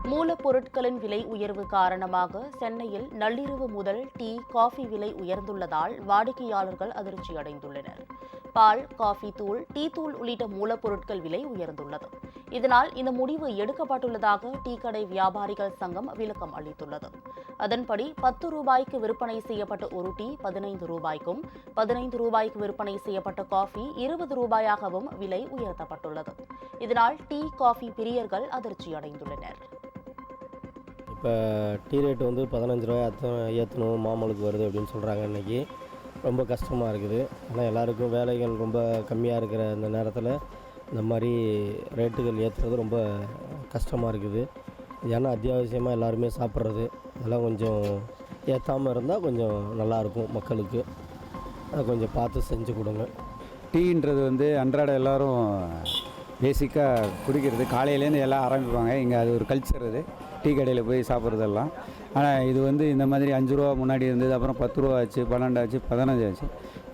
மூலப்பொருட்களின் விலை உயர்வு காரணமாக சென்னையில் நள்ளிரவு முதல் டீ, காஃபி விலை உயர்ந்துள்ளதால் வாடிக்கையாளர்கள் அதிர்ச்சியடைந்துள்ளனர். பால், காஃபி தூள், டீ தூள் உள்ளிட்ட மூலப்பொருட்கள் விலை உயர்ந்துள்ளது. இதனால் இந்த முடிவு எடுக்கப்பட்டுள்ளதாக டீ கடை வியாபாரிகள் சங்கம் விளக்கம் அளித்துள்ளது. அதன்படி 10 ரூபாய்க்கு விற்பனை செய்யப்பட்ட ஒரு டீ 15 ரூபாய்க்கும், 15 ரூபாய்க்கு விற்பனை செய்யப்பட்ட காஃபி 20 ரூபாயாகவும் விலை உயர்த்தப்பட்டுள்ளது. இதனால் டீ, காஃபி பிரியர்கள் அதிர்ச்சியடைந்துள்ளனர். இப்போ டீ ரேட்டு வந்து 15 ரூபாய் ஏற்றணும், மாமூலுக்கு வருது அப்படின்னு சொல்கிறாங்க. இன்றைக்கி ரொம்ப கஷ்டமாக இருக்குது. ஆனால் எல்லாருக்கும் வேலைகள் ரொம்ப கம்மியாக இருக்கிற இந்த நேரத்தில் இந்த மாதிரி ரேட்டுகள் ஏற்றுறது ரொம்ப கஷ்டமாக இருக்குது. ஏன்னா அத்தியாவசியமாக எல்லாருமே சாப்பிட்றது, அதெல்லாம் கொஞ்சம் ஏற்றாமல் இருந்தால் கொஞ்சம் நல்லாயிருக்கும் மக்களுக்கு. அதை கொஞ்சம் பார்த்து செஞ்சு கொடுங்க. டீன்றது வந்து அன்றாட எல்லோரும் பேசிக்காக குடிக்கிறது, காலையிலேருந்து எல்லாம் ஆரம்பிப்பாங்க. இங்கே அது ஒரு கல்ச்சர். அது டீ கடையில் போய் சாப்பிட்றதெல்லாம். ஆனால் இது வந்து இந்த மாதிரி 5 ரூபா முன்னாடி இருந்தது, அப்புறம் 10 ரூபா ஆச்சு, 12 ஆச்சு, 15 ஆச்சு.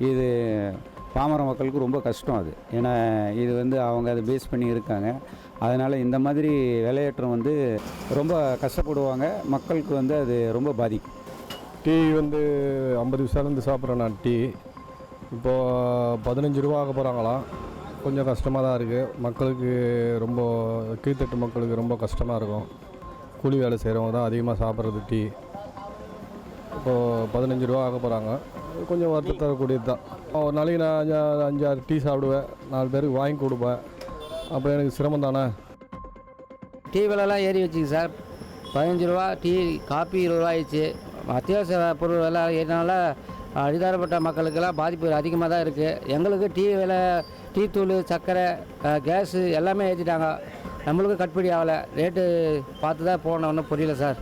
இது பாமர மக்களுக்கு ரொம்ப கஷ்டம். அது ஏன்னா இது வந்து அவங்க அதை பேஸ் பண்ணி இருக்காங்க. அதனால் இந்த மாதிரி விலையேற்றம் வந்து ரொம்ப கஷ்டப்படுவாங்க. மக்களுக்கு வந்து அது ரொம்ப பாதிக்கும். டீ வந்து 50 பைசாலேருந்து சாப்பிட்றேன் நான். டீ இப்போது 15 ரூபா ஆக போகிறாங்களாம். கொஞ்சம் கஷ்டமாக தான் இருக்குது. மக்களுக்கு ரொம்ப கீழ்த்தட்டு மக்களுக்கு ரொம்ப கஷ்டமாக இருக்கும். கூலி வேலை செய்கிறவங்க தான் அதிகமாக சாப்பிட்றது டீ. இப்போது 15 ரூபா ஆக போகிறாங்க. கொஞ்சம் வருத்தம் தரக்கூடியது தான். ஒரு நாளைக்கு நான் 5-6 டீ சாப்பிடுவேன், 4 பேருக்கு வாங்கி கொடுப்பேன். அப்போ எனக்கு சிரமம் தானே. டீ விலைலாம் ஏறி வச்சுங்க சார். 15 ரூபா டீ, காப்பி 20 ரூபா ஆயிடுச்சு. அத்தியாவசிய பொருள் விலை ஏறினால அடிதாரப்பட்ட மக்களுக்கெல்லாம் பாதிப்பு அதிகமாக தான் இருக்குது. எங்களுக்கு டீ விலை, டீ தூள், சர்க்கரை, கேஸு எல்லாமே ஏற்றிட்டாங்க. நம்மளுக்கும் கட்டுப்படி ஆகலை. ரேட்டு பார்த்து தான் போகணும். ஒன்றும் புரியல சார்.